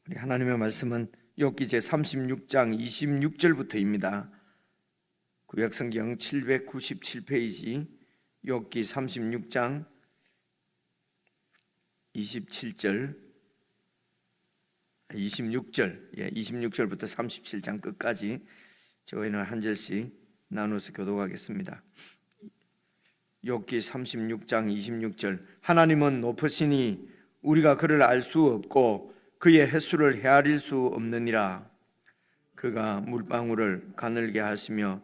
우리 하나님의 말씀은 욥기 제36장 26절부터입니다. 구약성경 797페이지 욥기 36장 26절 26절부터 37장 끝까지 저희는 한 절씩 나눠서 교독하겠습니다. 욥기 36장 26절. 하나님은 높으시니 우리가 그를 알 수 없고 그의 횟수를 헤아릴 수 없느니라. 그가 물방울을 가늘게 하시며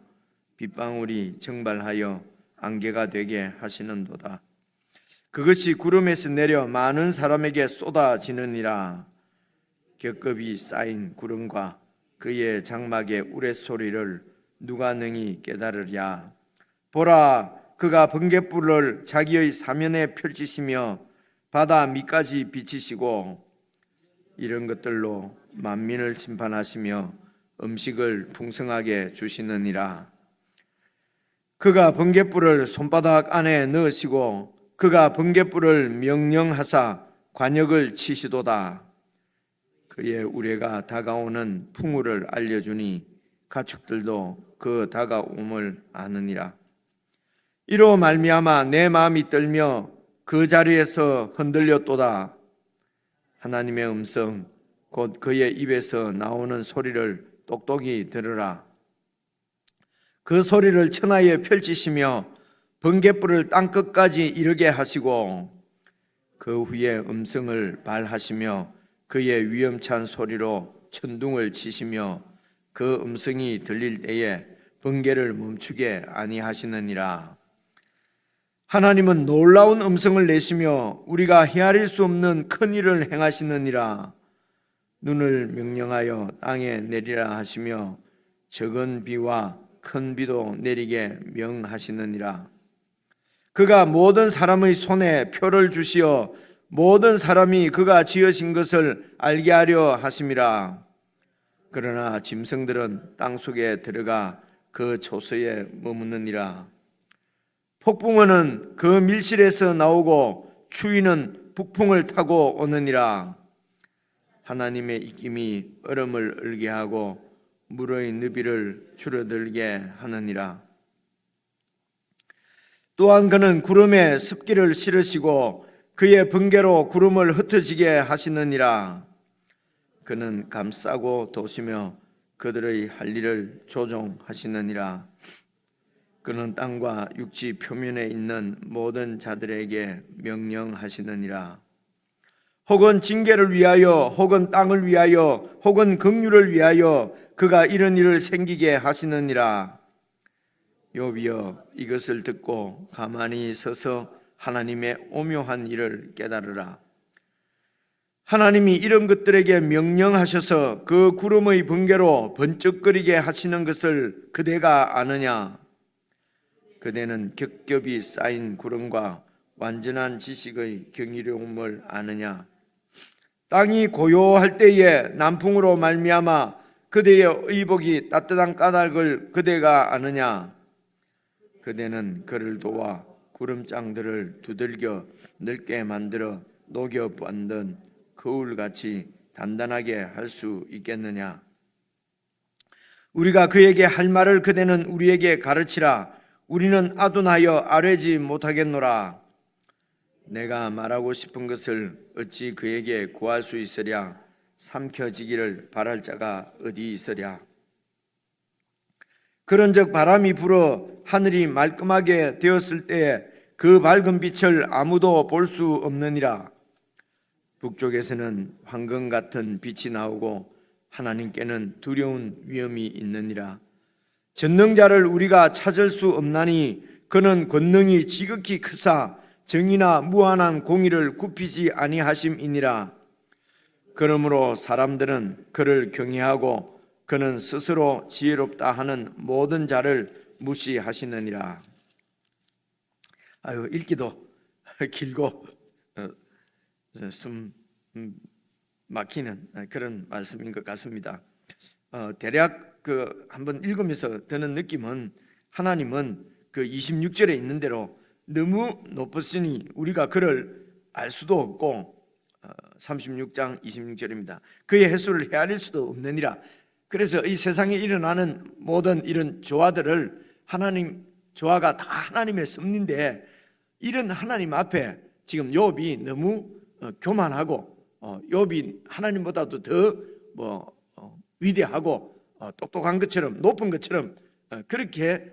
빗방울이 증발하여 안개가 되게 하시는도다. 그것이 구름에서 내려 많은 사람에게 쏟아지느니라. 겹겹이 쌓인 구름과 그의 장막의 우레소리를 누가 능히 깨달으랴. 보라, 그가 번갯불을 자기의 사면에 펼치시며 바다 밑까지 비치시고 이런 것들로 만민을 심판하시며 음식을 풍성하게 주시느니라. 그가 번갯불을 손바닥 안에 넣으시고 그가 번갯불을 명령하사 관역을 치시도다. 그의 우레가 다가오는 풍우를 알려주니 가축들도 그 다가옴을 아느니라. 이로 말미암아 내 마음이 떨며 그 자리에서 흔들렸도다. 하나님의 음성 곧 그의 입에서 나오는 소리를 똑똑히 들으라. 그 소리를 천하에 펼치시며 번갯불을 땅끝까지 이르게 하시고 그 후에 음성을 발하시며 그의 위험찬 소리로 천둥을 치시며 그 음성이 들릴 때에 번개를 멈추게 아니하시느니라. 하나님은 놀라운 음성을 내시며 우리가 헤아릴 수 없는 큰 일을 행하시느니라. 눈을 명령하여 땅에 내리라 하시며 적은 비와 큰 비도 내리게 명하시느니라. 그가 모든 사람의 손에 표를 주시어 모든 사람이 그가 지으신 것을 알게 하려 하심이라. 그러나 짐승들은 땅속에 들어가 그 초소에 머무느니라. 폭풍우는 그 밀실에서 나오고 추위는 북풍을 타고 오느니라. 하나님의 입김이 얼음을 얼게 하고 물의 너비를 줄어들게 하느니라. 또한 그는 구름에 습기를 실으시고 그의 번개로 구름을 흩어지게 하시느니라. 그는 감싸고 도시며 그들의 할 일을 조종하시느니라. 그는 땅과 육지 표면에 있는 모든 자들에게 명령하시느니라. 혹은 징계를 위하여 혹은 땅을 위하여 혹은 긍휼을 위하여 그가 이런 일을 생기게 하시느니라. 욥이여, 이것을 듣고 가만히 서서 하나님의 오묘한 일을 깨달으라. 하나님이 이런 것들에게 명령하셔서 그 구름의 번개로 번쩍거리게 하시는 것을 그대가 아느냐? 그대는 겹겹이 쌓인 구름과 완전한 지식의 경이로움을 아느냐? 땅이 고요할 때에 남풍으로 말미암아 그대의 의복이 따뜻한 까닭을 그대가 아느냐? 그대는 그를 도와 구름장들을 두들겨 넓게 만들어 녹여 만든 거울같이 단단하게 할 수 있겠느냐? 우리가 그에게 할 말을 그대는 우리에게 가르치라. 우리는 아둔하여 아뢰지 못하겠노라. 내가 말하고 싶은 것을 어찌 그에게 구할 수 있으랴? 삼켜지기를 바랄 자가 어디 있으랴? 그런즉 바람이 불어 하늘이 말끔하게 되었을 때에 그 밝은 빛을 아무도 볼 수 없느니라. 북쪽에서는 황금 같은 빛이 나오고 하나님께는 두려운 위험이 있느니라. 전능자를 우리가 찾을 수 없나니 그는 권능이 지극히 크사 정의나 무한한 공의를 굽히지 아니하심이니라. 그러므로 사람들은 그를 경외하고 그는 스스로 지혜롭다 하는 모든 자를 무시하시느니라. 읽기도 길고 숨 막히는 그런 말씀인 것 같습니다. 대략 한번 읽으면서 드는 느낌은 하나님은 그 26절에 있는 대로 너무 높으시니 우리가 그를 알 수도 없고 36장 26절입니다. 그의 횟수를 헤아릴 수도 없느니라. 그래서 이 세상에 일어나는 모든 이런 조화들을 하나님 조화가 다 하나님의 섭리인데, 이런 하나님 앞에 지금 욥이 너무 교만하고 욥이 하나님보다도 더 위대하고 똑똑한 것처럼, 높은 것처럼 그렇게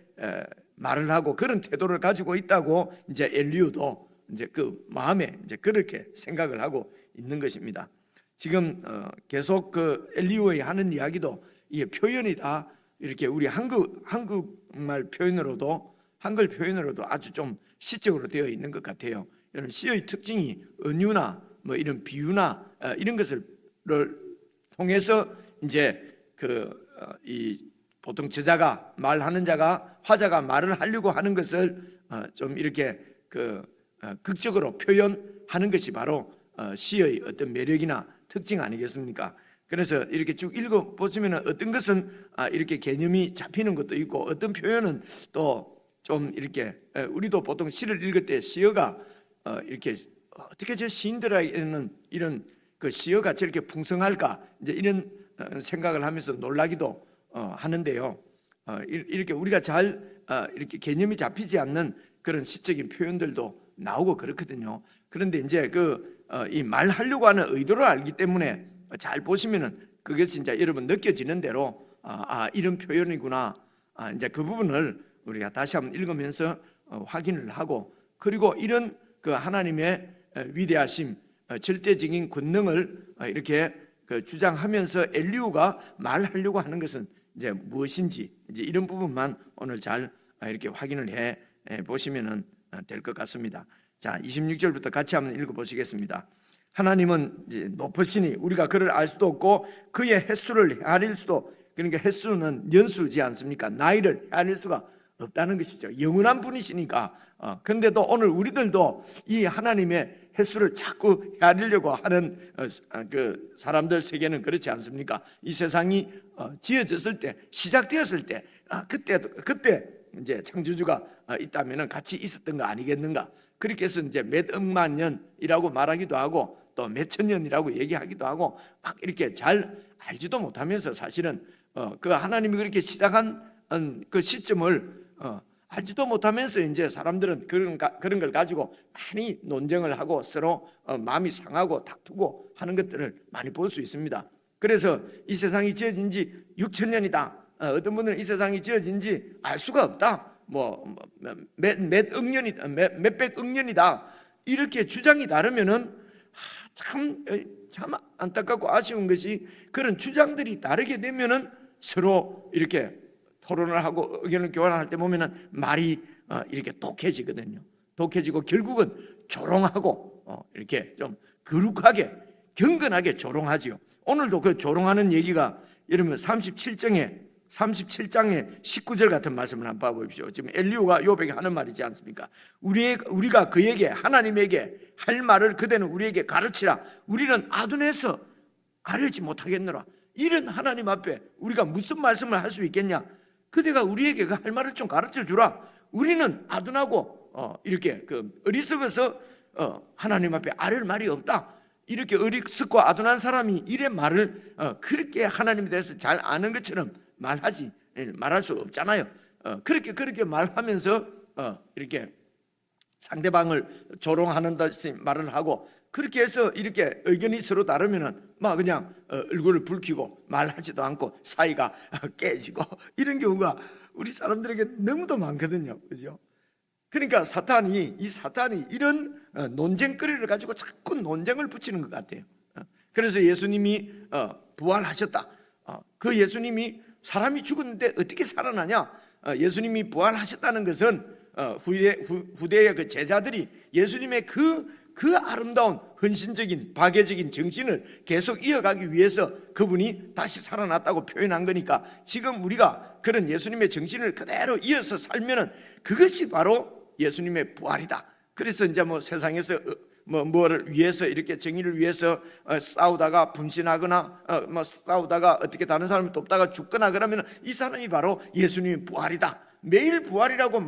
말을 하고 그런 태도를 가지고 있다고 이제 엘리후도 이제 그 마음에 이제 그렇게 생각을 하고 있는 것입니다. 지금 계속 그 엘리후의 하는 이야기도 이게 표현이 다 이렇게 우리 한국말 표현으로도, 한글 표현으로도 아주 좀 시적으로 되어 있는 것 같아요. 이런 시의 특징이 은유나 뭐 이런 비유나 이런 것을 통해서 이제 이 보통 저자가 말하는 자가, 화자가 말을 하려고 하는 것을 좀 이렇게 극적으로 표현하는 것이 바로 시의 어떤 매력이나 특징 아니겠습니까? 그래서 이렇게 쭉 읽어 보시면 어떤 것은 이렇게 개념이 잡히는 것도 있고, 어떤 표현은 또 좀 이렇게, 우리도 보통 시를 읽을 때 시어가 이렇게 어떻게 저 시인들에게는 이런 그 시어가 저렇게 풍성할까, 이제 이런 생각을 하면서 놀라기도 하는데요. 이렇게 우리가 잘 이렇게 개념이 잡히지 않는 그런 시적인 표현들도 나오고 그렇거든요. 그런데 이제 이 말하려고 하는 의도를 알기 때문에 잘 보시면은 그것이 이제 여러분 느껴지는 대로 이런 표현이구나. 이제 그 부분을 우리가 다시 한번 읽으면서 확인을 하고, 그리고 이런 그 하나님의 위대하심, 절대적인 권능을 이렇게 주장하면서 엘리후가 말하려고 하는 것은 이제 무엇인지, 이제 이런 부분만 오늘 잘 이렇게 확인을 해 보시면 될 것 같습니다. 자, 26절부터 같이 한번 읽어 보시겠습니다. 하나님은 이제 높으시니 우리가 그를 알 수도 없고 그의 횟수를 헤아릴 수도, 그러니까 횟수는 연수지 않습니까? 나이를 헤아릴 수가 없다는 것이죠. 영원한 분이시니까. 그런데도 오늘 우리들도 이 하나님의 횟수를 자꾸 헤아리려고 하는 그 사람들 세계는 그렇지 않습니까? 이 세상이 지어졌을 때, 시작되었을 때, 그때 이제 창조주가 있다면 같이 있었던 거 아니겠는가? 그렇게 해서 이제 몇 억만 년이라고 말하기도 하고 또 몇 천 년이라고 얘기하기도 하고 막 이렇게 잘 알지도 못하면서 사실은 그 하나님이 그렇게 시작한 그 시점을 알지도 못하면서 이제 사람들은 그런 걸 가지고 많이 논쟁을 하고 서로 마음이 상하고 다투고 하는 것들을 많이 볼 수 있습니다. 그래서 이 세상이 지어진 지 6천 년이다. 어떤 분들은 이 세상이 지어진 지 알 수가 없다. 몇억 년이다, 몇백 억 년이다. 이렇게 주장이 다르면은 참 안타깝고 아쉬운 것이, 그런 주장들이 다르게 되면은 서로 이렇게 토론을 하고 의견을 교환할 때 보면은 말이 이렇게 독해지거든요. 독해지고 결국은 조롱하고 이렇게 좀 거룩하게 경건하게 조롱하지요. 오늘도 그 조롱하는 얘기가 여러분 37장의 19절 같은 말씀을 한번 봐보십시오. 지금 엘리후가 욥에게 하는 말이지 않습니까? 우리가 그에게, 하나님에게 할 말을 그대는 우리에게 가르치라. 우리는 아둔해서 가르치지 못하겠노라. 이런 하나님 앞에 우리가 무슨 말씀을 할 수 있겠냐? 그대가 우리에게 그 할 말을 좀 가르쳐 주라. 우리는 아둔하고 이렇게 어리석어서 하나님 앞에 아를 말이 없다. 이렇게 어리석고 아둔한 사람이 이래 말을 그렇게 하나님에 대해서 잘 아는 것처럼 말할 수 없잖아요. 그렇게 말하면서 이렇게 상대방을 조롱하는 듯이 말을 하고, 그렇게 해서 이렇게 의견이 서로 다르면은 막 그냥 얼굴을 붉히고 말하지도 않고 사이가 깨지고 이런 경우가 우리 사람들에게 너무도 많거든요. 그죠? 그러니까 사탄이 이런 논쟁거리를 가지고 자꾸 논쟁을 붙이는 것 같아요. 그래서 예수님이 부활하셨다. 그 예수님이 사람이 죽었는데 어떻게 살아나냐? 예수님이 부활하셨다는 것은 후대의 그 제자들이 예수님의 그 아름다운 헌신적인 박애적인 정신을 계속 이어가기 위해서 그분이 다시 살아났다고 표현한 거니까, 지금 우리가 그런 예수님의 정신을 그대로 이어서 살면은 그것이 바로 예수님의 부활이다. 그래서 이제 세상에서 뭐를 위해서 이렇게 정의를 위해서 싸우다가 분신하거나 싸우다가 어떻게 다른 사람을 돕다가 죽거나 그러면 이 사람이 바로 예수님의 부활이다. 매일 부활이라고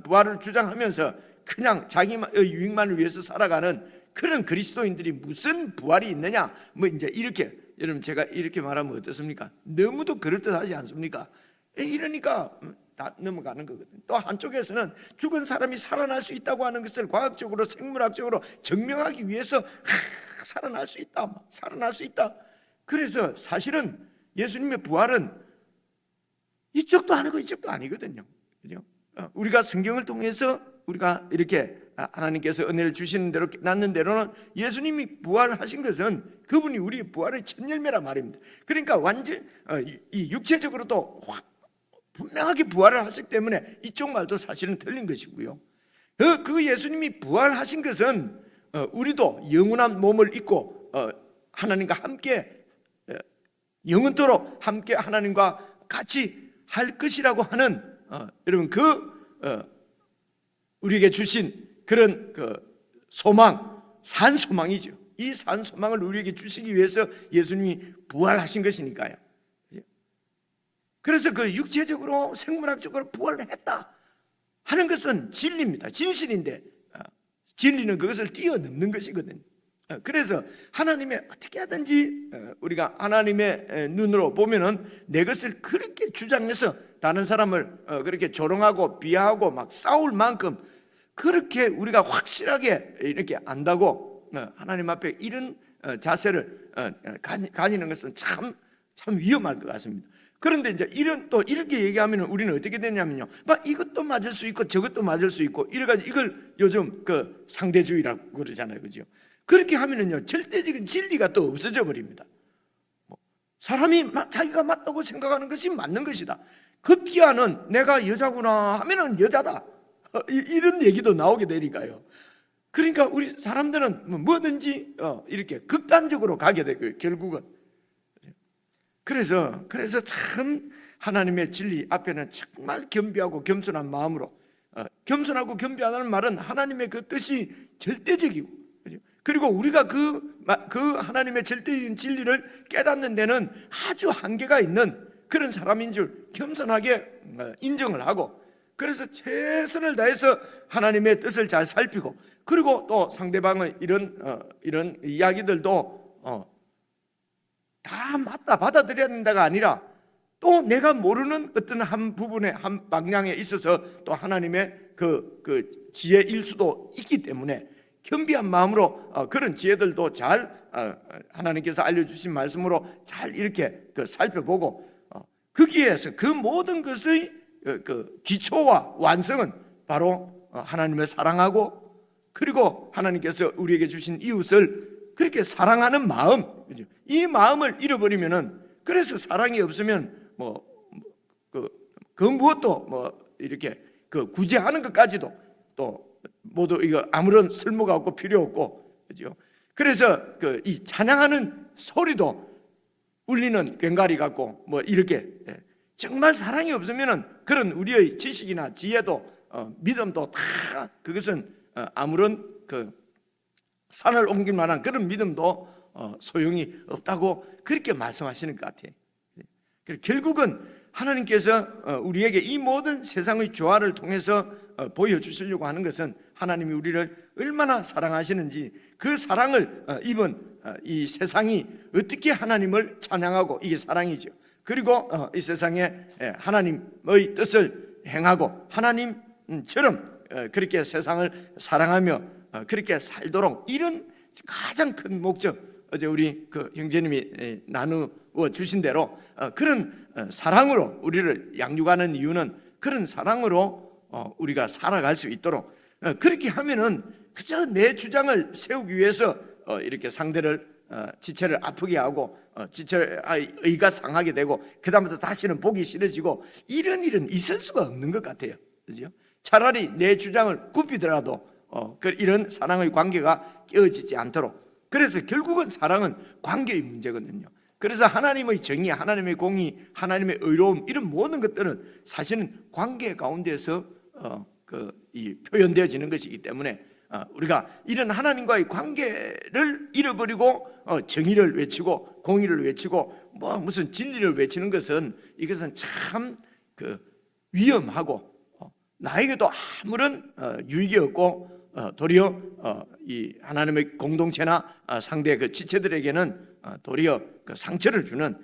부활을 주장하면서 그냥 자기의 유익만을 위해서 살아가는 그런 그리스도인들이 무슨 부활이 있느냐? 뭐 이제 이렇게, 여러분 제가 이렇게 말하면 어떻습니까? 너무도 그럴듯하지 않습니까? 이러니까 다 넘어가는 거거든요. 또 한쪽에서는 죽은 사람이 살아날 수 있다고 하는 것을 과학적으로, 생물학적으로 증명하기 위해서 살아날 수 있다, 살아날 수 있다. 그래서 사실은 예수님의 부활은 이쪽도 아니고 이쪽도 아니거든요. 그죠? 우리가 성경을 통해서 우리가 이렇게 하나님께서 은혜를 주시는 대로 낳는 대로는 예수님이 부활하신 것은 그분이 우리의 부활의 첫 열매란 말입니다. 그러니까 완전 이 육체적으로도 분명하게 부활을 하셨기 때문에 이쪽 말도 사실은 틀린 것이고요. 그 예수님이 부활하신 것은 우리도 영원한 몸을 입고 하나님과 함께 영원토록 함께 하나님과 같이 할 것이라고 하는 여러분 우리에게 주신 그런 소망, 산 소망이죠. 이 산 소망을 우리에게 주시기 위해서 예수님이 부활하신 것이니까요. 그래서 그 육체적으로 생물학적으로 부활을 했다 하는 것은 진리입니다. 진실인데 진리는 그것을 뛰어넘는 것이거든요. 그래서 하나님의 어떻게 하든지 우리가 하나님의 눈으로 보면은 내 것을 그렇게 주장해서 다른 사람을 그렇게 조롱하고 비하하고 막 싸울 만큼 그렇게 우리가 확실하게 이렇게 안다고 하나님 앞에 이런 자세를 가지는 것은 참 위험할 것 같습니다. 그런데 이제 또 이렇게 얘기하면 우리는 어떻게 되냐면요, 막 이것도 맞을 수 있고 저것도 맞을 수 있고 이래가지고 이걸 요즘 상대주의라고 그러잖아요, 그죠? 그렇게 하면은요 절대적인 진리가 또 없어져 버립니다. 사람이 자기가 맞다고 생각하는 것이 맞는 것이다. 급기야는 내가 여자구나 하면은 여자다, 이런 얘기도 나오게 되니까요. 그러니까 우리 사람들은 뭐든지 이렇게 극단적으로 가게 되고요, 결국은. 그래서 참 하나님의 진리 앞에는 정말 겸비하고 겸손한 마음으로, 겸손하고 겸비하다는 말은 하나님의 그 뜻이 절대적이고, 그리고 우리가 그 하나님의 절대적인 진리를 깨닫는 데는 아주 한계가 있는 그런 사람인 줄 겸손하게 인정을 하고, 그래서 최선을 다해서 하나님의 뜻을 잘 살피고, 그리고 또 상대방의 이런 이야기들도 다 맞다 받아들여야 된다가 아니라 또 내가 모르는 어떤 한 부분에 한 방향에 있어서 또 하나님의 그 지혜일 수도 있기 때문에 겸비한 마음으로 그런 지혜들도 잘 하나님께서 알려주신 말씀으로 잘 이렇게 살펴보고, 거기에서 그 모든 것의 그 기초와 완성은 바로 하나님을 사랑하고, 그리고 하나님께서 우리에게 주신 이웃을 그렇게 사랑하는 마음, 이 마음을 잃어버리면은, 그래서 사랑이 없으면 그 무엇도 이렇게 구제하는 것까지도 또 모두 이거 아무런 쓸모가 없고 필요 없고, 그죠? 그래서 이 찬양하는 소리도 울리는 꽹과리 같고 이렇게 정말 사랑이 없으면은 그런 우리의 지식이나 지혜도 믿음도 다 그것은 아무런 산을 옮길 만한 그런 믿음도 소용이 없다고 그렇게 말씀하시는 것 같아요. 결국은 하나님께서 우리에게 이 모든 세상의 조화를 통해서 보여주시려고 하는 것은 하나님이 우리를 얼마나 사랑하시는지, 그 사랑을 입은 이 세상이 어떻게 하나님을 찬양하고, 이게 사랑이죠. 그리고 이 세상에 하나님의 뜻을 행하고 하나님처럼 그렇게 세상을 사랑하며 그렇게 살도록, 이런 가장 큰 목적, 어제 우리 형제님이 나누어 주신 대로 그런 사랑으로 우리를 양육하는 이유는 그런 사랑으로 우리가 살아갈 수 있도록, 그렇게 하면은 그저 내 주장을 세우기 위해서 이렇게 상대를 지체를 아프게 하고 지체를 의가 상하게 되고 그다음부터 다시는 보기 싫어지고, 이런 일은 있을 수가 없는 것 같아요, 그죠? 차라리 내 주장을 굽히더라도 이런 사랑의 관계가 깨어지지 않도록. 그래서 결국은 사랑은 관계의 문제거든요. 그래서 하나님의 정의, 하나님의 공의, 하나님의 의로움, 이런 모든 것들은 사실은 관계 가운데서 이 표현되어지는 것이기 때문에 우리가 이런 하나님과의 관계를 잃어버리고 정의를 외치고 공의를 외치고 무슨 진리를 외치는 것은, 이것은 참 위험하고 나에게도 아무런 유익이 없고 도리어 이 하나님의 공동체나 상대 그 지체들에게는 도리어 그 상처를 주는,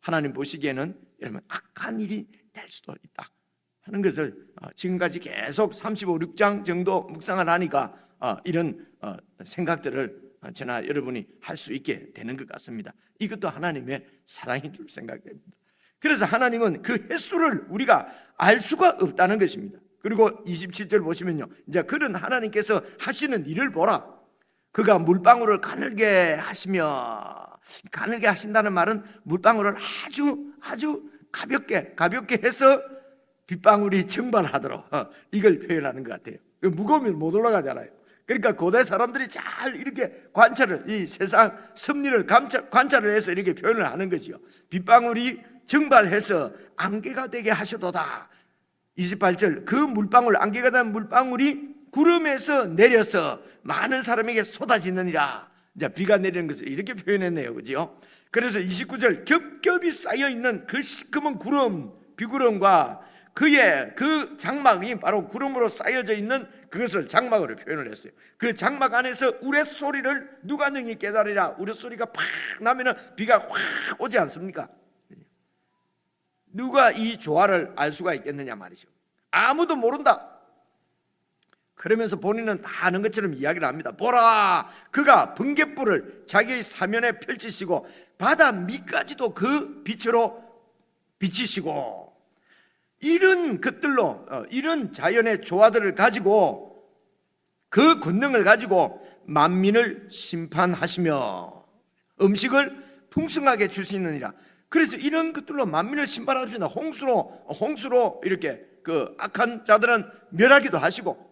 하나님 보시기에는 이러면 악한 일이 될 수도 있다 하는 것을 지금까지 계속 35, 6장 정도 묵상을 하니까 이런 생각들을 저나 여러분이 할 수 있게 되는 것 같습니다. 이것도 하나님의 사랑인 줄 생각됩니다. 그래서 하나님은 그 횟수를 우리가 알 수가 없다는 것입니다. 그리고 27절 보시면요, 이제 그런 하나님께서 하시는 일을 보라. 그가 물방울을 가늘게 하시며, 가늘게 하신다는 말은 물방울을 아주 가볍게 해서 빗방울이 증발하도록 이걸 표현하는 것 같아요. 무거우면 못 올라가잖아요. 그러니까 고대 사람들이 잘 이렇게 이 세상 섭리를 관찰을 해서 이렇게 표현을 하는 거지요. 빗방울이 증발해서 안개가 되게 하셔도다. 28절, 그 물방울, 안개가 된 물방울이 구름에서 내려서 많은 사람에게 쏟아지느니라. 이제 비가 내리는 것을 이렇게 표현했네요, 그죠? 그래서 29절, 겹겹이 쌓여 있는 그 시커먼 구름, 비구름과 그의 그 장막이 바로 구름으로 쌓여져 있는 그것을 장막으로 표현을 했어요. 그 장막 안에서 우레소리를 누가 능히 깨달으랴. 우레소리가 팍 나면은 비가 확 오지 않습니까? 누가 이 조화를 알 수가 있겠느냐 말이죠. 아무도 모른다. 그러면서 본인은 다 아는 것처럼 이야기를 합니다. 보라, 그가 번갯불을 자기의 사면에 펼치시고 바다 밑까지도 그 빛으로 비치시고, 이런 것들로 이런 자연의 조화들을 가지고 그 권능을 가지고 만민을 심판하시며 음식을 풍성하게 주시느니라. 그래서 이런 것들로 만민을 심판하시나, 홍수로 이렇게 그 악한 자들은 멸하기도 하시고,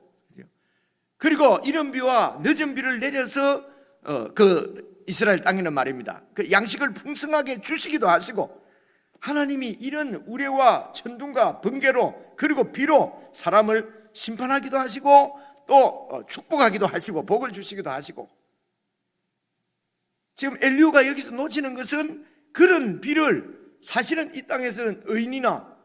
그리고 이른 비와 늦은 비를 내려서 그 이스라엘 땅에는 말입니다, 그 양식을 풍성하게 주시기도 하시고, 하나님이 이런 우레와 천둥과 번개로 그리고 비로 사람을 심판하기도 하시고 또 축복하기도 하시고 복을 주시기도 하시고, 지금 엘리후가 여기서 놓치는 것은 그런 비를 사실은 이 땅에서는 의인이나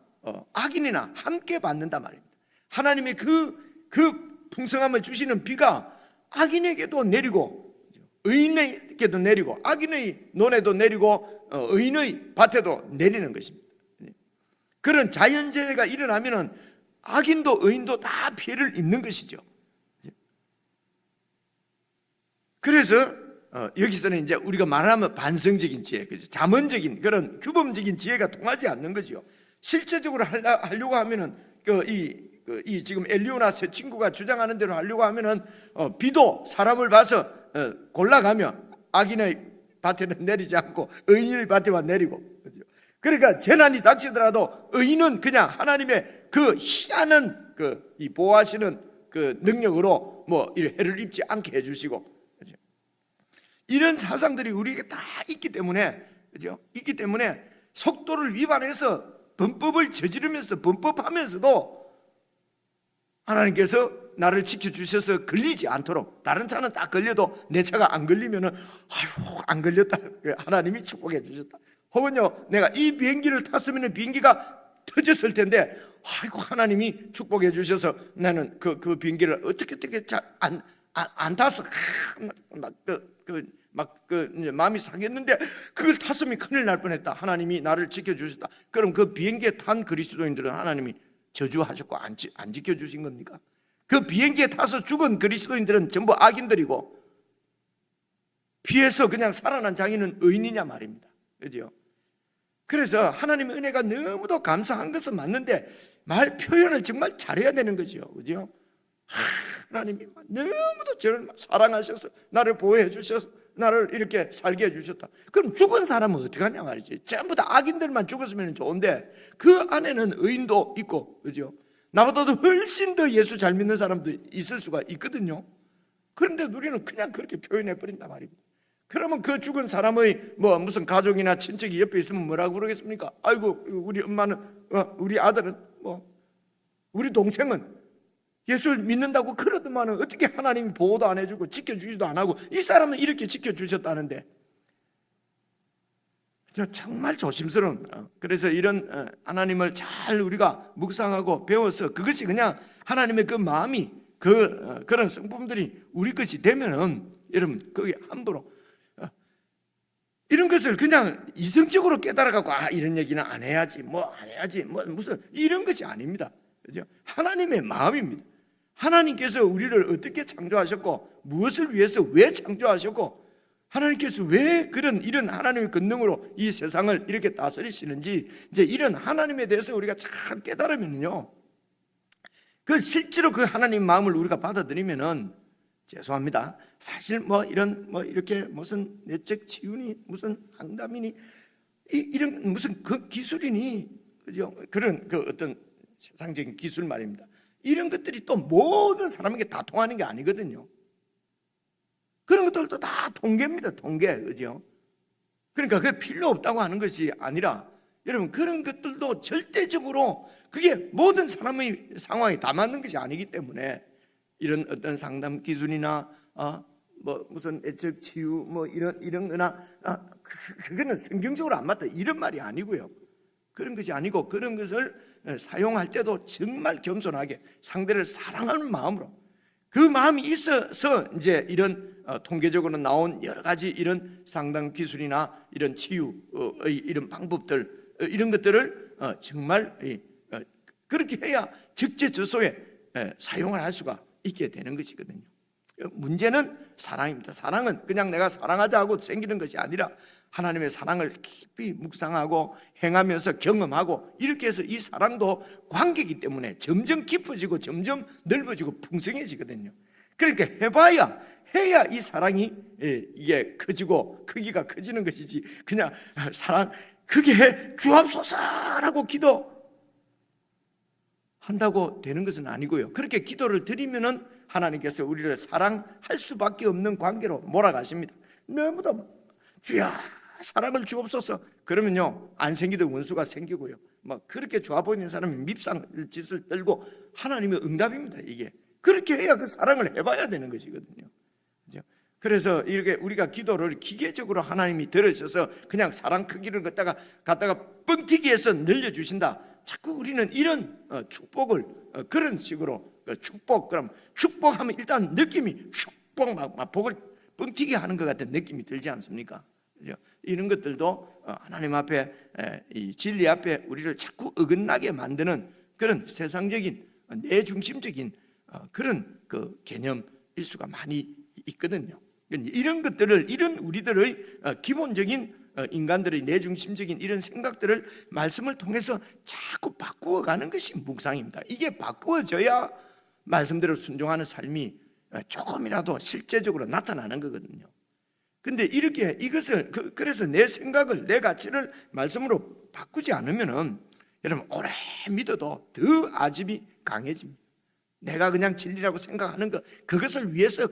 악인이나 함께 받는단 말입니다. 하나님의 그 풍성함을 주시는 비가 악인에게도 내리고 의인에게도 내리고 악인의 논에도 내리고 의인의 밭에도 내리는 것입니다. 그런 자연재해가 일어나면은 악인도 의인도 다 피해를 입는 것이죠. 그래서 여기서는 이제 우리가 말하면 반성적인 지혜, 자문적인 그런 규범적인 지혜가 통하지 않는 거죠. 실제적으로 하려고 하면은 이 지금 엘리오나 세 친구가 주장하는 대로 하려고 하면은 비도 사람을 봐서 골라가며 악인의 밭에는 내리지 않고 의인의 밭에만 내리고, 그러니까 재난이 닥치더라도 의인은 그냥 하나님의 그 희한한 이 보호하시는 그 능력으로 뭐 해를 입지 않게 해주시고, 그죠? 이런 사상들이 우리에게 다 있기 때문에, 그죠? 있기 때문에 속도를 위반해서 범법을 저지르면서 범법하면서도 하나님께서 나를 지켜주셔서 걸리지 않도록, 다른 차는 딱 걸려도 내 차가 안 걸리면은 아유 안 걸렸다, 하나님이 축복해 주셨다. 혹은요, 내가 이 비행기를 탔으면 비행기가 터졌을 텐데 아이고 하나님이 축복해 주셔서 나는 그 비행기를 어떻게 안 타서 마음이 상했는데 그걸 탔으면 큰일 날 뻔했다. 하나님이 나를 지켜주셨다. 그럼 그 비행기에 탄 그리스도인들은 하나님이 저주하셨고 안 지켜주신 겁니까? 그 비행기에 타서 죽은 그리스도인들은 전부 악인들이고 피해서 그냥 살아난 자기는 의인이냐 말입니다. 그죠? 그래서 하나님의 은혜가 너무도 감사한 것은 맞는데 말 표현을 정말 잘해야 되는 거죠. 그죠? 하나님이 너무도 저를 사랑하셔서 나를 보호해 주셔서 나를 이렇게 살게 해주셨다. 그럼 죽은 사람은 어떡하냐 말이지. 전부 다 악인들만 죽었으면 좋은데 그 안에는 의인도 있고, 그죠? 나보다도 훨씬 더 예수 잘 믿는 사람도 있을 수가 있거든요. 그런데 우리는 그냥 그렇게 표현해 버린단 말입니다. 그러면 그 죽은 사람의 무슨 가족이나 친척이 옆에 있으면 뭐라고 그러겠습니까? 아이고 우리 엄마는 우리 아들은 우리 동생은 예수를 믿는다고 그러더만은 어떻게 하나님이 보호도 안 해주고 지켜주지도 안 하고 이 사람은 이렇게 지켜주셨다는데, 정말 조심스러운. 그래서 이런 하나님을 잘 우리가 묵상하고 배워서 그것이 그냥 하나님의 그 마음이 그런 성품들이 우리 것이 되면은 여러분 거기 함부로 이런 것을 그냥 이성적으로 깨달아갖고 이런 얘기는 안 해야지 안 해야지 무슨 이런 것이 아닙니다. 그죠? 하나님의 마음입니다. 하나님께서 우리를 어떻게 창조하셨고 무엇을 위해서 왜 창조하셨고 하나님께서 왜 이런 하나님의 권능으로 이 세상을 이렇게 다스리시는지 이제 이런 하나님에 대해서 우리가 잘 깨달으면요, 실제로 그 하나님 마음을 우리가 받아들이면은 죄송합니다. 사실 이렇게 무슨 내적 치유니 무슨 상담이니 이런 무슨 그 기술이니 그죠? 그런 어떤 세상적인 기술 말입니다. 이런 것들이 또 모든 사람에게 다 통하는 게 아니거든요. 그런 것들도 다 통계입니다. 통계. 그죠? 그러니까 그게 필요 없다고 하는 것이 아니라 여러분 그런 것들도 절대적으로 그게 모든 사람의 상황에 다 맞는 것이 아니기 때문에 이런 어떤 상담 기술이나 무슨 애적 치유 이런 거나 그거는 성경적으로 안 맞다 이런 말이 아니고요. 그런 것이 아니고 그런 것을 사용할 때도 정말 겸손하게 상대를 사랑하는 마음으로 그 마음이 있어서 이제 이런 통계적으로 나온 여러 가지 이런 상담 기술이나 이런 치유의 이런 방법들 이런 것들을 정말 그렇게 해야 적재적소에 사용을 할 수가 있게 되는 것이거든요. 문제는 사랑입니다. 사랑은 그냥 내가 사랑하자 하고 생기는 것이 아니라 하나님의 사랑을 깊이 묵상하고 행하면서 경험하고 이렇게 해서 이 사랑도 관계이기 때문에 점점 깊어지고 점점 넓어지고 풍성해지거든요. 그러니까 해야 이 사랑이 이게 커지고 크기가 커지는 것이지 그냥 사랑 크게 해 주옵소서라고 기도한다고 되는 것은 아니고요. 그렇게 기도를 드리면은 하나님께서 우리를 사랑할 수밖에 없는 관계로 몰아가십니다. 너무도 주야 사랑을 주옵소서 그러면요 안 생기던 원수가 생기고요 그렇게 좋아 보이는 사람이 밉상 짓을 떨고 하나님의 응답입니다. 이게 그렇게 해야 그 사랑을 해봐야 되는 것이거든요. 그렇죠? 그래서 이렇게 우리가 기도를 기계적으로 하나님이 들으셔서 그냥 사랑 크기를 갖다가 뻥튀기해서 늘려주신다. 자꾸 우리는 이런 축복을 그런 식으로 그럼 축복하면 일단 느낌이 축복 막 복을 뻥튀기 하는 것 같은 느낌이 들지 않습니까? 그죠? 이런 것들도 하나님 앞에 이 진리 앞에 우리를 자꾸 어긋나게 만드는 그런 세상적인 내중심적인 그런 그 개념일 수가 많이 있거든요. 이런 것들을 이런 우리들의 기본적인 인간들의 내중심적인 이런 생각들을 말씀을 통해서 자꾸 바꾸어가는 것이 묵상입니다. 이게 바꾸어져야 말씀대로 순종하는 삶이 조금이라도 실제적으로 나타나는 거거든요. 근데 이렇게 이것을 그래서 내 생각을 내 가치를 말씀으로 바꾸지 않으면은 여러분 오래 믿어도 더 아집이 강해집니다. 내가 그냥 진리라고 생각하는 것 그것을 위해서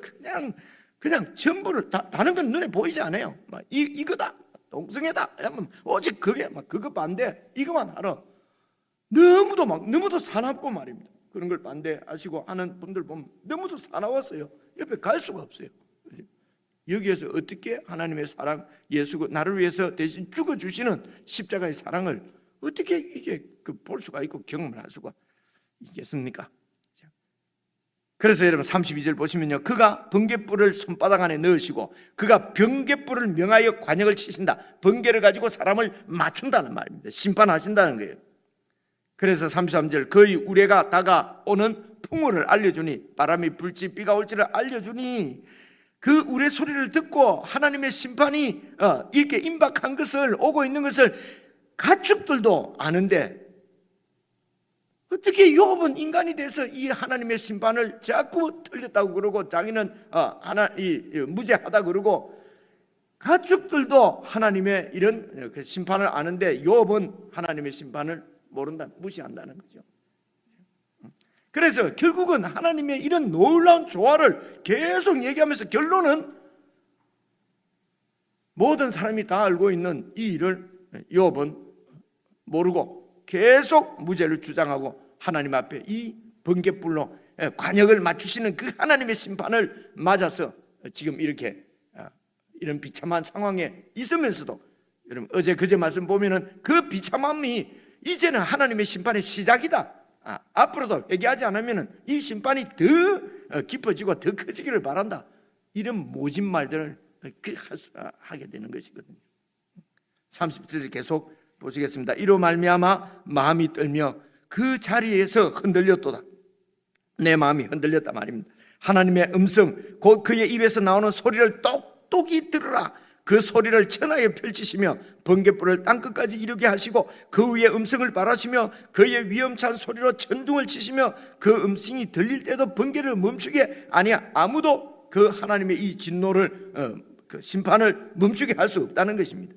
그냥 전부를 다른 건 눈에 보이지 않아요. 이거다 동성애다 오직 그거 반대 이거만 하러 너무도 사납고 말입니다. 그런 걸 반대하시고 하는 분들 보면 너무도 사나웠어요. 옆에 갈 수가 없어요. 여기에서 어떻게 하나님의 사랑 예수가 나를 위해서 대신 죽어주시는 십자가의 사랑을 어떻게 이게 볼 수가 있고 경험을 할 수가 있겠습니까? 그래서 여러분 32절 보시면요 그가 번갯불을 손바닥 안에 넣으시고 그가 번갯불을 명하여 관역을 치신다. 번개를 가지고 사람을 맞춘다는 말입니다. 심판하신다는 거예요. 그래서 33절 그의 우레가 다가오는 풍우를 알려주니 바람이 불지 비가 올지를 알려주니 그 우레 소리를 듣고 하나님의 심판이 이렇게 임박한 것을 오고 있는 것을 가축들도 아는데 어떻게 욥은 인간이 돼서 이 하나님의 심판을 자꾸 틀렸다고 그러고 자기는 무죄하다 그러고 가축들도 하나님의 이런 심판을 아는데 욥은 하나님의 심판을 모른다 무시한다는 거죠. 그래서 결국은 하나님의 이런 놀라운 조화를 계속 얘기하면서 결론은 모든 사람이 다 알고 있는 이 일을 욥은 모르고 계속 무죄를 주장하고 하나님 앞에 이 번갯불로 관역을 맞추시는 그 하나님의 심판을 맞아서 지금 이렇게 이런 비참한 상황에 있으면서도 여러분 어제 그제 말씀 보면은 그 비참함이 이제는 하나님의 심판의 시작이다. 앞으로도 회개하지 않으면 이 심판이 더 깊어지고 더 커지기를 바란다. 이런 모진 말들을 하게 되는 것이거든요. 30절 계속 보시겠습니다. 이로 말미암아 마음이 떨며 그 자리에서 흔들렸도다. 내 마음이 흔들렸다 말입니다. 하나님의 음성, 곧 그의 입에서 나오는 소리를 똑똑히 들으라. 그 소리를 천하에 펼치시며 번갯불을 땅끝까지 이르게 하시고 그 위에 음성을 발하시며 그의 위험찬 소리로 천둥을 치시며 그 음성이 들릴 때도 번개를 멈추게 아니야. 아무도 그 하나님의 이 진노를 그 심판을 멈추게 할 수 없다는 것입니다.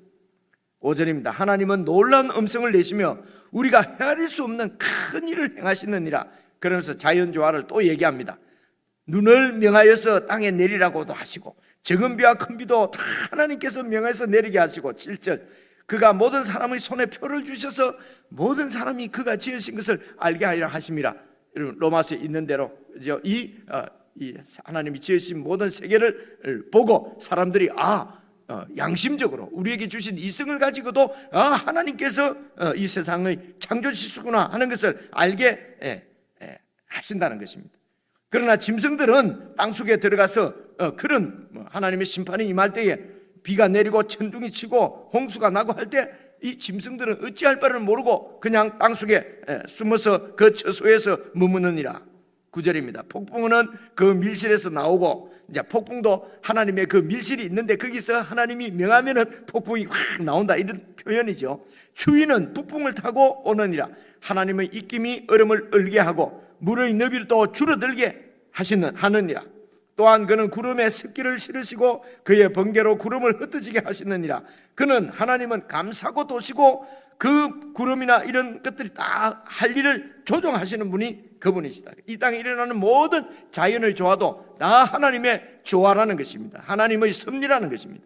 5절입니다. 하나님은 놀라운 음성을 내시며 우리가 헤아릴 수 없는 큰 일을 행하시느니라. 그러면서 자연조화를 또 얘기합니다. 눈을 명하여서 땅에 내리라고도 하시고 적은 비와 큰 비도 다 하나님께서 명하여서 내리게 하시고 7절 그가 모든 사람의 손에 표를 주셔서 모든 사람이 그가 지으신 것을 알게 하려 하심이라. 로마서에 있는 대로 이 하나님이 지으신 모든 세계를 보고 사람들이 양심적으로 우리에게 주신 이성을 가지고도 하나님께서 이 세상의 창조시구나 하는 것을 알게 하신다는 것입니다. 그러나 짐승들은 땅속에 들어가서 그런 하나님의 심판이 임할 때에 비가 내리고 천둥이 치고 홍수가 나고 할 때 이 짐승들은 어찌할 바를 모르고 그냥 땅속에 숨어서 그 처소에서 머무느니라. 9절입니다. 폭풍은 그 밀실에서 나오고 이제 폭풍도 하나님의 그 밀실이 있는데 거기서 하나님이 명하면은 폭풍이 확 나온다 이런 표현이죠. 추위는 북풍을 타고 오느니라. 하나님의 입김이 얼음을 얼게 하고 물의 너비를 또 줄어들게 하느니라. 또한 그는 구름에 습기를 실으시고 그의 번개로 구름을 흩어지게 하시느니라. 그는 하나님은 감싸고 도시고 그 구름이나 이런 것들이 다 할 일을 조정하시는 분이 그분이시다. 이 땅에 일어나는 모든 자연의 조화도 다 하나님의 조화라는 것입니다. 하나님의 섭리라는 것입니다.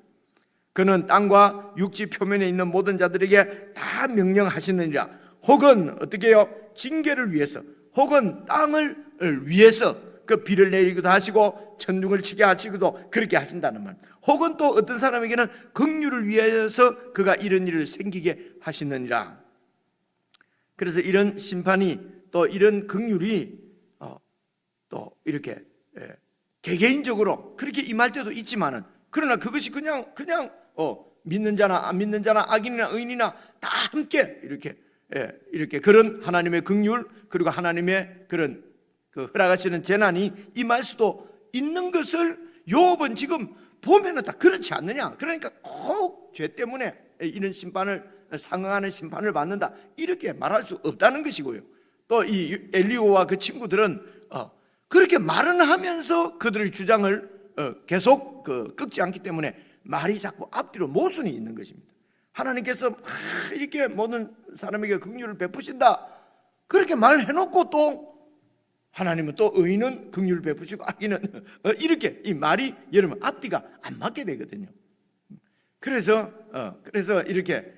그는 땅과 육지 표면에 있는 모든 자들에게 다 명령하시느니라. 혹은 어떻게 해요? 징계를 위해서 혹은 땅을 위해서 그 비를 내리기도 하시고 천둥을 치게 하시기도 그렇게 하신다는 말. 혹은 또 어떤 사람에게는 긍휼을 위해서 그가 이런 일을 생기게 하시느니라. 그래서 이런 심판이 또 이런 긍휼이 또 이렇게 개개인적으로 그렇게 임할 때도 있지만은 그러나 그것이 그냥 믿는 자나 안 믿는 자나 악인이나 의인이나 다 함께 이렇게 그런 하나님의 긍휼 그리고 하나님의 그런 그 허락하시는 재난이 임할 수도 있는 것을 욥은 지금 보면은 다 그렇지 않느냐. 그러니까 꼭 죄 때문에 이런 심판을 상응하는 심판을 받는다 이렇게 말할 수 없다는 것이고요. 또 이 엘리오와 그 친구들은 그렇게 말은 하면서 그들의 주장을 계속 꺾지 않기 때문에 말이 자꾸 앞뒤로 모순이 있는 것입니다. 하나님께서 이렇게 모든 사람에게 긍휼을 베푸신다 그렇게 말해놓고 또 하나님은 또 의인은 긍휼을 베푸시고 악인은 이렇게 이 말이 여러분 앞뒤가 안 맞게 되거든요. 그래서 이렇게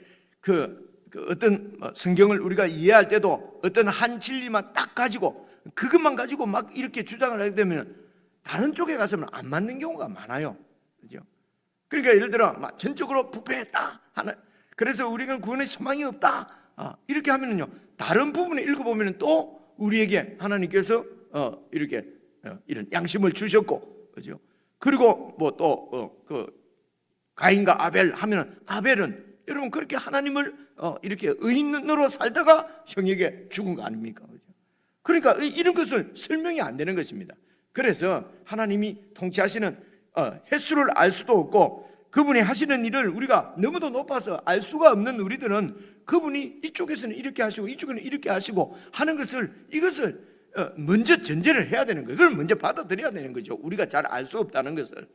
어떤 성경을 우리가 이해할 때도 어떤 한 진리만 딱 가지고 그것만 가지고 막 이렇게 주장을 하게 되면 다른 쪽에 가서는 안 맞는 경우가 많아요. 그죠? 그러니까 예를 들어 막 전적으로 부패했다 하는 그래서 우리가 구원의 소망이 없다 이렇게 하면은요 다른 부분에 읽어보면 또 우리에게 하나님께서 이렇게 이런 양심을 주셨고 그죠? 그리고 뭐 또 가인과 아벨 하면은 아벨은 여러분 그렇게 하나님을 이렇게 의인으로 살다가 형에게 죽은 거 아닙니까? 그죠? 그러니까 이런 것을 설명이 안 되는 것입니다. 그래서 하나님이 통치하시는 횟수를 알 수도 없고 그분이 하시는 일을 우리가 너무도 높아서 알 수가 없는 우리들은 그분이 이쪽에서는 이렇게 하시고 이쪽에는 이렇게 하시고 하는 이것을 먼저 전제를 해야 되는 거예요. 그걸 먼저 받아들여야 되는 거죠. 우리가 잘 알 수 없다는 것을.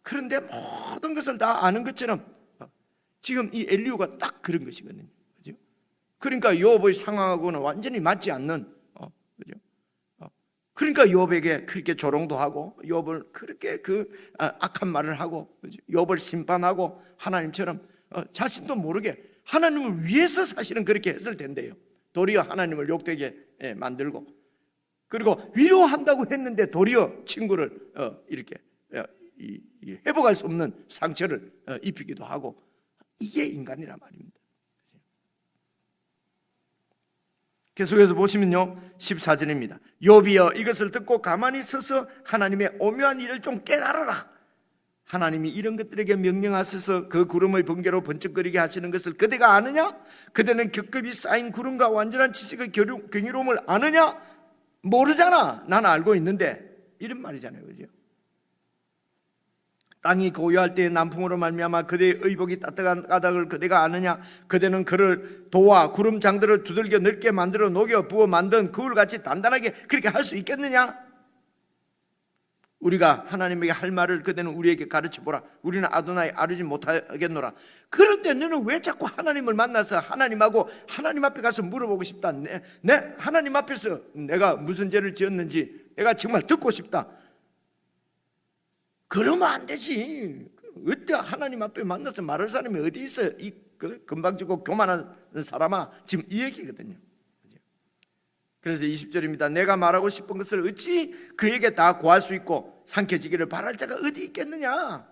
그런데 모든 것을 다 아는 것처럼 지금 이 엘리후가 딱 그런 것이거든요. 그죠? 그러니까 욥의 상황하고는 완전히 맞지 않는 그죠? 그러니까 욥에게 그렇게 조롱도 하고 욥을 그렇게 악한 말을 하고 그죠? 욥을 심판하고 하나님처럼 자신도 모르게 하나님을 위해서 사실은 그렇게 했을 텐데요. 도리어 하나님을 욕되게 만들고 그리고 위로한다고 했는데 도리어 친구를 이렇게 회복할 수 없는 상처를 입히기도 하고 이게 인간이란 말입니다. 계속해서 보시면요 14절입니다. 욥이여 이것을 듣고 가만히 서서 하나님의 오묘한 일을 좀 깨달아라. 하나님이 이런 것들에게 명령하셔서 그 구름의 번개로 번쩍거리게 하시는 것을 그대가 아느냐? 그대는 겹겹이 쌓인 구름과 완전한 지식의 경이로움을 아느냐? 모르잖아. 나는 알고 있는데. 이런 말이잖아요, 그죠? 땅이 고요할 때의 남풍으로 말미암아 그대의 의복이 따뜻한 까닭을 그대가 아느냐? 그대는 그를 도와 구름 장들을 두들겨 넓게 만들어 녹여 부어 만든 그울같이 단단하게 그렇게 할 수 있겠느냐? 우리가 하나님에게 할 말을 그대는 우리에게 가르쳐보라. 우리는 아도나이 아르지 못하겠노라. 그런데 너는 왜 자꾸 하나님을 만나서 하나님하고 하나님 앞에 가서 물어보고 싶다. 내 하나님 앞에서 내가 무슨 죄를 지었는지 내가 정말 듣고 싶다. 그러면 안 되지. 어때 하나님 앞에 만나서 말할 사람이 어디 있어? 이 건방지고 교만한 사람아. 지금 이 얘기거든요. 그래서 20절입니다. 내가 말하고 싶은 것을 어찌 그에게 다 구할 수 있고 삼켜지기를 바랄 자가 어디 있겠느냐.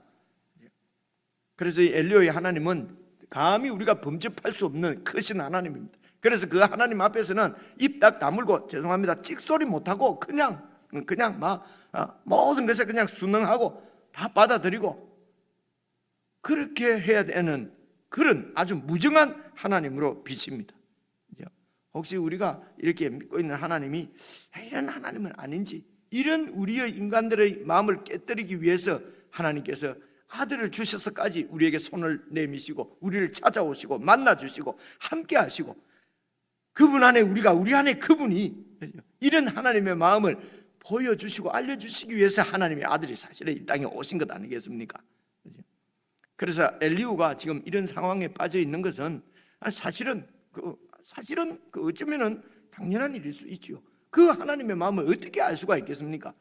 그래서 이 엘리야의 하나님은 감히 우리가 범접할 수 없는 크신 하나님입니다. 그래서 그 하나님 앞에서는 입 딱 다물고 죄송합니다 찍소리 못하고 그냥 막 모든 것에 그냥 순응하고 다 받아들이고 그렇게 해야 되는 그런 아주 무정한 하나님으로 비칩니다. 혹시 우리가 이렇게 믿고 있는 하나님이 이런 하나님은 아닌지, 이런 우리의 인간들의 마음을 깨뜨리기 위해서 하나님께서 아들을 주셔서까지 우리에게 손을 내미시고 우리를 찾아오시고 만나주시고 함께 하시고 그분 안에 우리 안에 그분이 이런 하나님의 마음을 보여주시고 알려주시기 위해서 하나님의 아들이 사실은 이 땅에 오신 것 아니겠습니까? 그래서 엘리후가 지금 이런 상황에 빠져 있는 것은 사실은 어쩌면은 당연한 일일 수 있죠. 그 하나님의 마음을 어떻게 알 수가 있겠습니까?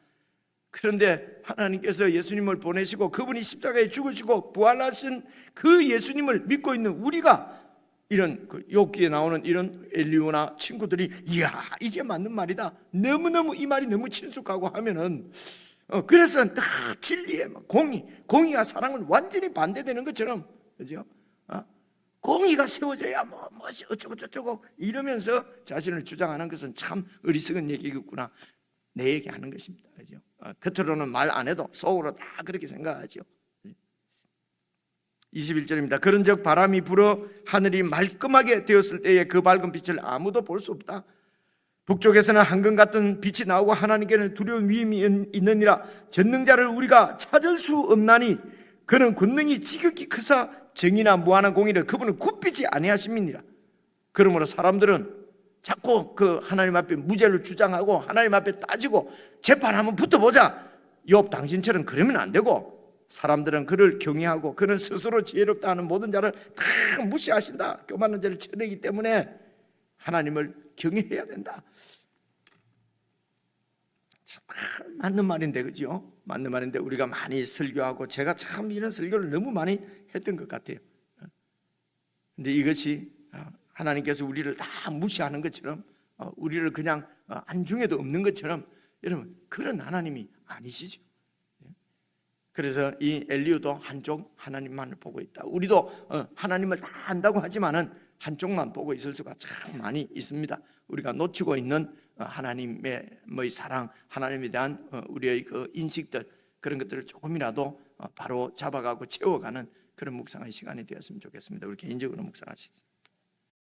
그런데 하나님께서 예수님을 보내시고 그분이 십자가에 죽으시고 부활하신 그 예수님을 믿고 있는 우리가 이런 욥기에 나오는 이런 엘리후나 친구들이 이야 이게 맞는 말이다. 너무너무 이 말이 너무 친숙하고 하면은 그래서 딱 진리에 공의가 사랑을 완전히 반대되는 것처럼 그죠? 공의가 세워져야 뭐 어쩌고 저쩌고 이러면서 자신을 주장하는 것은 참 어리석은 얘기겠구나. 내 얘기하는 것입니다. 그죠? 겉으로는 말 안 해도 속으로 다 그렇게 생각하죠. 21절입니다. 그런즉 바람이 불어 하늘이 말끔하게 되었을 때에 그 밝은 빛을 아무도 볼 수 없다. 북쪽에서는 황금 같은 빛이 나오고 하나님께는 두려운 위임이 있느니라. 전능자를 우리가 찾을 수 없나니 그는 권능이 지극히 크사 정의나 무한한 공의를 그분은 굽히지 아니하심이니라. 그러므로 사람들은 자꾸 그 하나님 앞에 무죄를 주장하고 하나님 앞에 따지고 재판 한번 붙어보자. 욥 당신처럼 그러면 안 되고 사람들은 그를 경외하고 그는 스스로 지혜롭다 하는 모든 자를 다 무시하신다. 교만한 자를 쳐내기 때문에 하나님을 경외해야 된다. 참 맞는 말인데 그죠? 맞는 말인데 우리가 많이 설교하고 제가 참 이런 설교를 너무 많이 했던 것 같아요. 근데 이것이 하나님께서 우리를 다 무시하는 것처럼 우리를 그냥 안중에도 없는 것처럼 여러분 그런 하나님이 아니시죠. 그래서 이 엘리후도 한쪽 하나님만을 보고 있다. 우리도 하나님을 다 안다고 하지만은 한쪽만 보고 있을 수가 참 많이 있습니다. 우리가 놓치고 있는 하나님의 사랑, 하나님에 대한 우리의 그 인식들 그런 것들을 조금이라도 바로 잡아가고 채워가는 그런 묵상의 시간이 되었으면 좋겠습니다. 우리 개인적으로 묵상하시겠습니다.